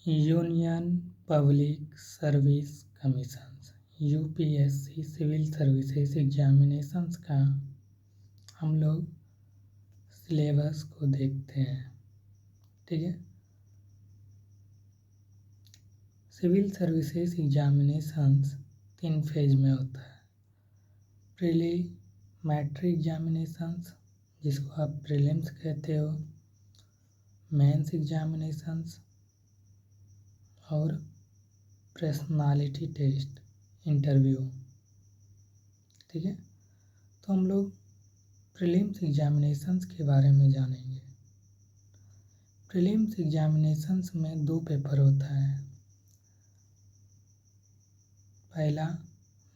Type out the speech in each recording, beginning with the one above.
Union public service commissions UPSC civil services examinations का हम लोग सिलेबस को देखते हैं। ठीक है, सिविल सर्विसेज एग्जामिनेशंस 3 फेज में होता है। प्रीलिमिनरी एग्जामिनेशंस जिसको आप प्रीलिम्स कहते हो, मेंस एग्जामिनेशंस और पर्सनालिटी टेस्ट इंटरव्यू। ठीक है, तो हम लोग प्रीलिम्स एग्जामिनेशंस के बारे में जानेंगे। प्रीलिम्स एग्जामिनेशंस में 2 पेपर होता है। पहला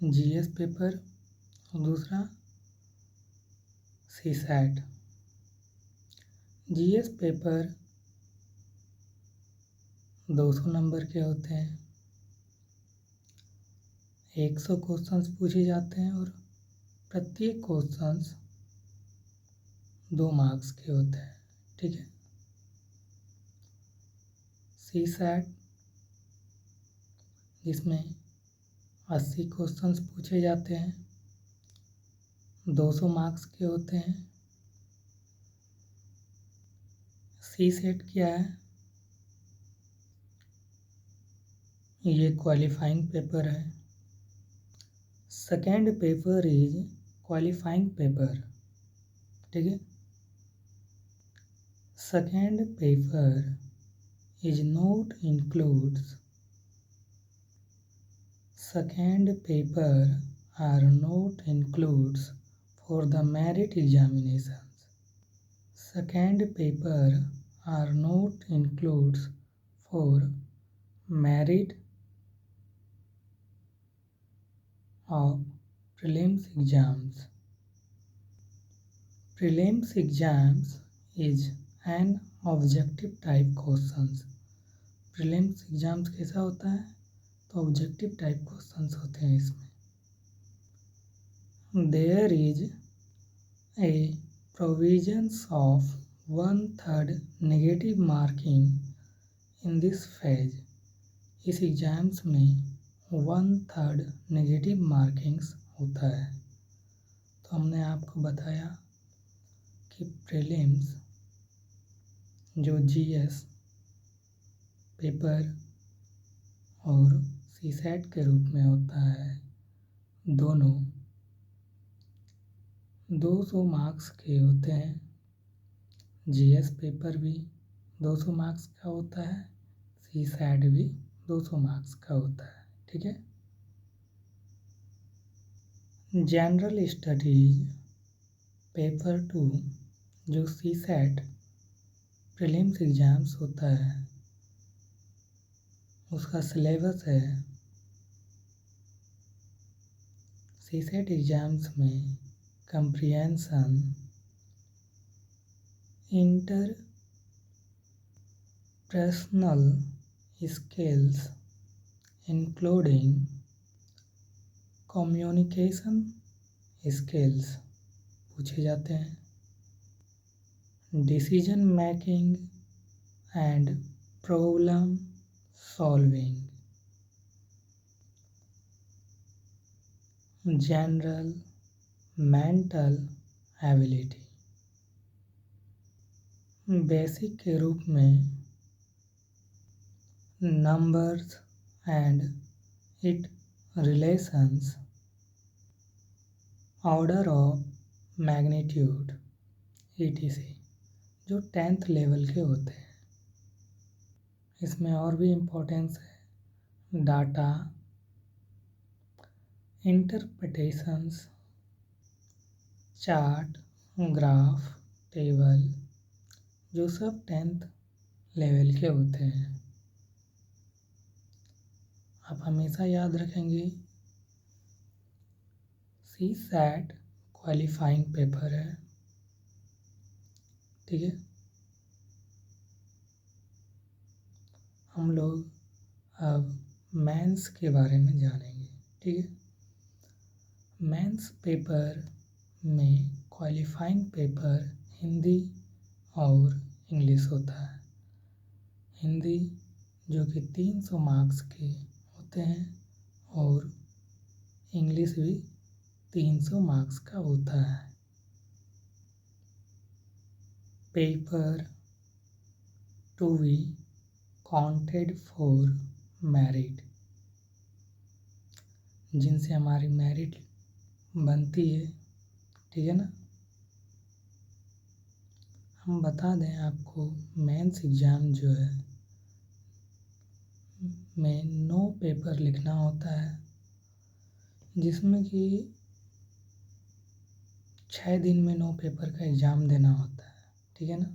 जीएस पेपर और दूसरा सीसैट। जीएस पेपर 200 नंबर के होते हैं, 100 क्वेश्चंस पूछे जाते हैं और प्रत्येक क्वेश्चंस 2 मार्क्स के होते हैं। ठीक है, सीसैट जिसमें 80 क्वेश्चंस पूछे जाते हैं, 200 मार्क्स के होते हैं। सीसैट क्या है? ये क्वालिफाइंग पेपर है। Second paper is qualifying paper. ठीक है, second paper is not includes second paper are not includes for the merit examinations. Second paper are not includes for merit of prelims exams. Prelims exams is an objective type questions. Prelims exams कैसा होता है? तो objective type questions होते हैं इसमें। There is a provisions of 1/3 negative marking in this phase. इस exams में 1/3 negative markings होता है। तो हमने आपको बताया कि प्रीलिम्स जो जीएस पेपर और सीसैट के रूप में होता है, दोनों 200 मार्क्स के होते हैं। जीएस पेपर भी 200 मार्क्स का होता है, सीसैट भी 200 मार्क्स का होता है। ठीक है, जनरल स्टडीज पेपर 2 जो सीसैट प्रीलिम्स एग्जाम्स होता है, उसका सिलेबस है। सीसैट एग्जाम्स में comprehension, interpersonal skills including communication skills पूछे जाते हैं। Decision making and problem solving, general mental ability. Basic के रूप में numbers and it relations, order of magnitude etc. जो 10th लेवल के होते हैं। इसमें और भी इम्पोर्टेंस है data, interpretations, chart, graph, table, जो सब 10th लेवल के होते हैं। आप हमेशा याद रखेंगे सीसैट क्वालिफाइंग पेपर है। ठीक है, हम लोग अब मेंस के बारे में जानेंगे। ठीक है, मेंस पेपर में क्वालिफाइंग पेपर हिंदी और इंग्लिश होता है। हिंदी जो कि 300 मार्क्स के होते हैं, और इंग्लिश भी 300 मार्क्स का होता है। Paper to be counted for merit, जिनसे हमारी मेरिट बनती है, ठीक है ना। हम बता दें आपको, मेंस एग्ज़ाम जो है में 9 पेपर लिखना होता है, जिसमें कि 6 दिन में 9 पेपर का एग्ज़ाम देना होता है, ठीक है ना।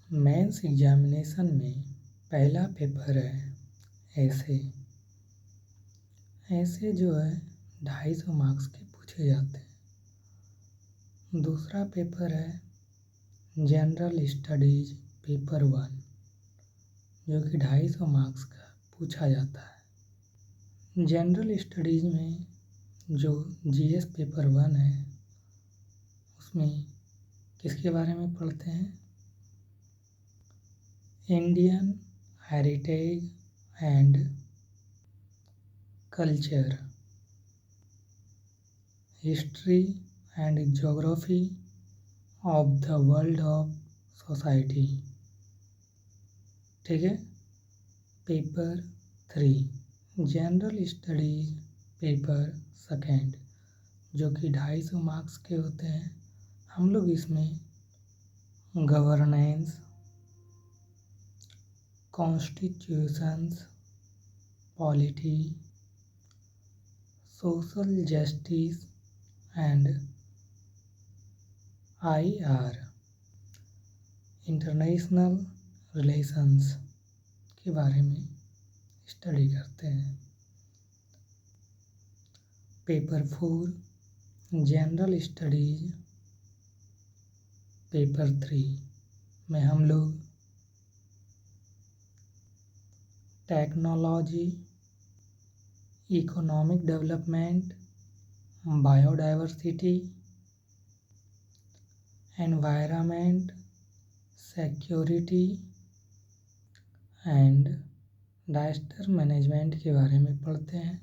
मेंस एग्जामिनेशन में पहला पेपर है ऐसे जो है 250 मार्क्स के पूछे जाते हैं। दूसरा पेपर है जनरल स्टडीज पेपर 1, जो कि 250 मार्क्स का पूछा जाता है। जनरल स्टडीज में जो जीएस पेपर 1 है, उसमें किसके बारे में पढ़ते हैं? Indian heritage and culture, history and geography of the world of society, ठीक है। पेपर 3 जनरल स्टडीज पेपर 2, जो कि 250 मार्क्स के होते हैं। हम लोग इसमें governance, constitutions, polity, social justice and IR international relations के बारे में स्टडी करते हैं। पेपर 4 जनरल स्टडीज पेपर 3 में हम लोग technology, economic development, biodiversity, environment, security and disaster management के बारे में पढ़ते हैं।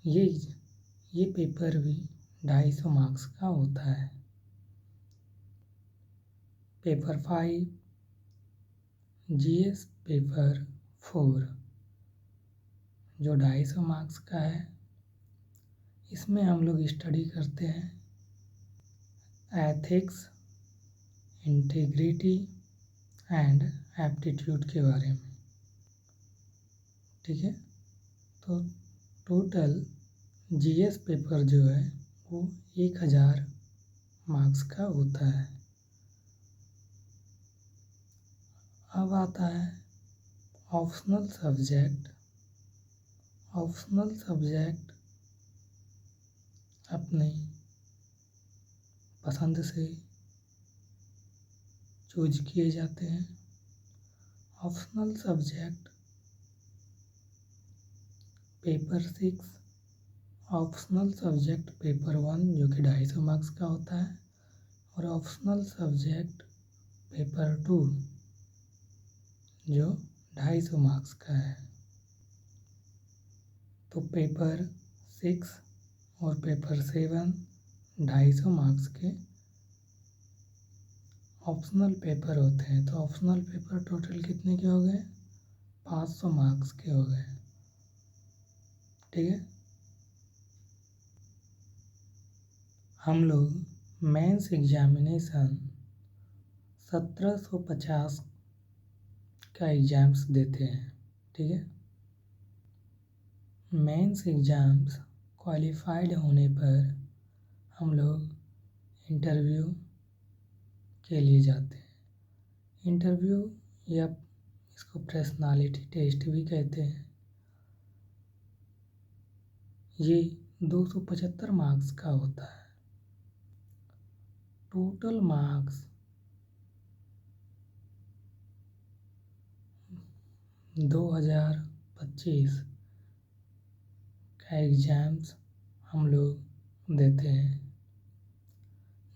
ये पेपर भी 250 मार्क्स का होता है। पेपर 5 जीएस पेपर 4, जो 250 मार्क्स का है। इसमें हम लोग स्टडी करते हैं एथिक्स, इंटीग्रिटी एंड एप्टीट्यूड के बारे में, ठीक है। तो टोटल जीएस पेपर जो है वो 1000 मार्क्स का होता है। अब आता है ऑप्शनल सब्जेक्ट। ऑप्शनल सब्जेक्ट अपने पसंद से चूज किए जाते हैं। Optional subject paper 6, optional subject paper 1, जो कि 250 मार्क्स का होता है, और ऑप्शनल सब्जेक्ट पेपर 2, जो 250 मार्क्स का है। तो पेपर 6 और पेपर 7 250 मार्क्स के ऑप्शनल पेपर होते हैं। तो ऑप्शनल पेपर टोटल कितने के हो गए? 500 मार्क्स के हो गए, ठीक है। हम लोग मेंस एग्जामिनेशन 1750 का एग्ज़ाम्स देते हैं, ठीक है। मेंस एग्ज़ाम्स क्वालिफाइड होने पर हम लोग इंटरव्यू के लिए जाते हैं। इंटरव्यू या इसको पर्सनालिटी टेस्ट भी कहते हैं। ये 275 मार्क्स का होता है। टोटल मार्क्स 2025 का एग्ज़ाम्स हम लोग देते हैं,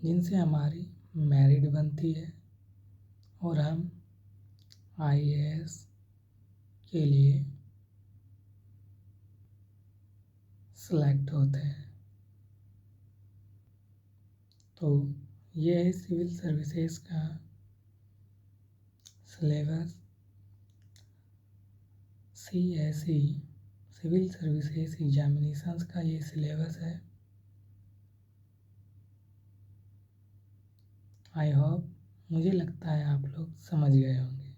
जिनसे हमारी मेरिट बनती है और हम IAS के लिए सेलेक्ट होते हैं। तो ये है सिविल सर्विसेज का syllabus. CSE civil services examinations का ये सिलेबस है। आई होप, मुझे लगता है आप लोग समझ गए होंगे।